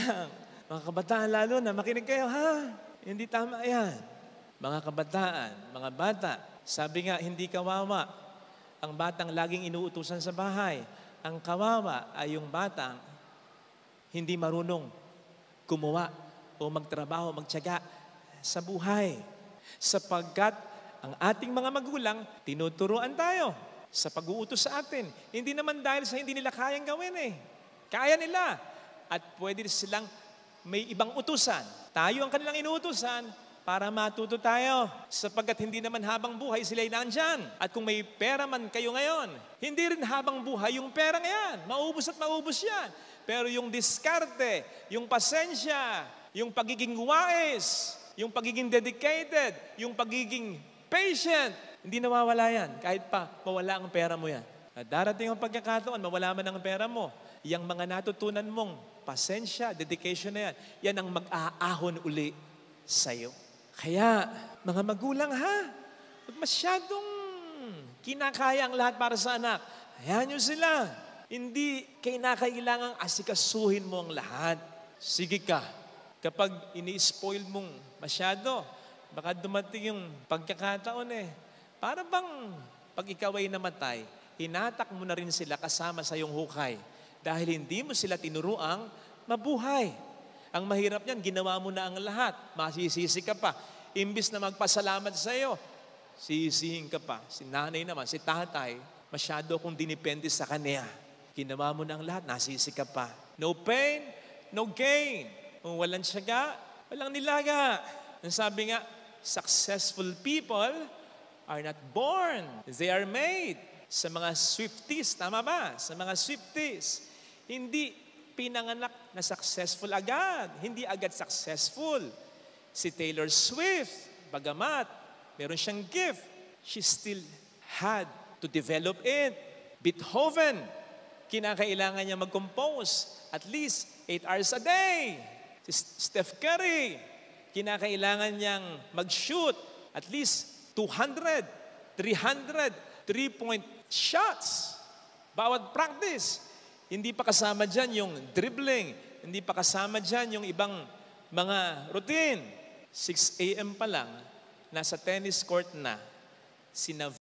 lang. Mga kabataan lalo na, makinig kayo, ha? Hindi tama yan. Mga kabataan, mga bata, sabi nga, hindi kawawa ang batang laging inuutusan sa bahay. Ang kawawa ay yung batang hindi marunong gumawa o magtrabaho, magtiyaga sa buhay. Sapagkat ang ating mga magulang, tinuturuan tayo sa pag-uutos sa atin. Hindi naman dahil sa hindi nila kayang gawin eh. Kaya nila. At pwede silang may ibang utusan. Tayo ang kanilang inuutusan para matuto tayo. Sapagkat hindi naman habang buhay sila'y nandyan. At kung may pera man kayo ngayon, hindi rin habang buhay yung pera yan. Maubos at maubos yan. Pero yung diskarte, yung pasensya, yung pagiging wise, yung pagiging dedicated, yung pagiging patient, hindi nawawala yan. Kahit pa mawala ang pera mo yan. At darating ang pagkakataon, mawala man ang pera mo. Yang mga natutunan mong pasensya, dedication na yan, yan ang mag-aahon uli sa'yo. Kaya, mga magulang ha, huwag masyadong kinakaya ang lahat para sa anak. Hayaan nyo sila. Hindi kailangang asikasuhin mo ang lahat. Sige ka. Kapag ini-spoil mong masyado, baka dumating yung pagkakataon para bang pag ikaw ay namatay, hinatak mo na rin sila kasama sa iyong hukay. Dahil hindi mo sila tinuruang mabuhay. Ang mahirap niyan, ginawa mo na ang lahat. Masisisi ka pa. Imbis na magpasalamat sa iyo, sisihin ka pa. Si nanay naman, si tatay, masyado kung dinipende sa kanya. Ginawa mo na ang lahat, nasisi ka pa. No pain, no gain. Kung walang tiyaga, walang nilaga. Ang sabi nga, successful people are not born. They are made. Sa mga Swifties, tama ba? Sa mga Swifties, hindi pinanganak na successful agad. Hindi agad successful. Si Taylor Swift, bagamat meron siyang gift, she still had to develop it. Beethoven, kinakailangan niya mag-compose at least 8 hours a day. Si Steph Curry, kinakailangan niyang mag-shoot at least 200, 300, 3-point shots. Bawat practice. Hindi pa kasama dyan yung dribbling. Hindi pa kasama dyan yung ibang mga routine. 6 a.m. pa lang, nasa tennis court na, sina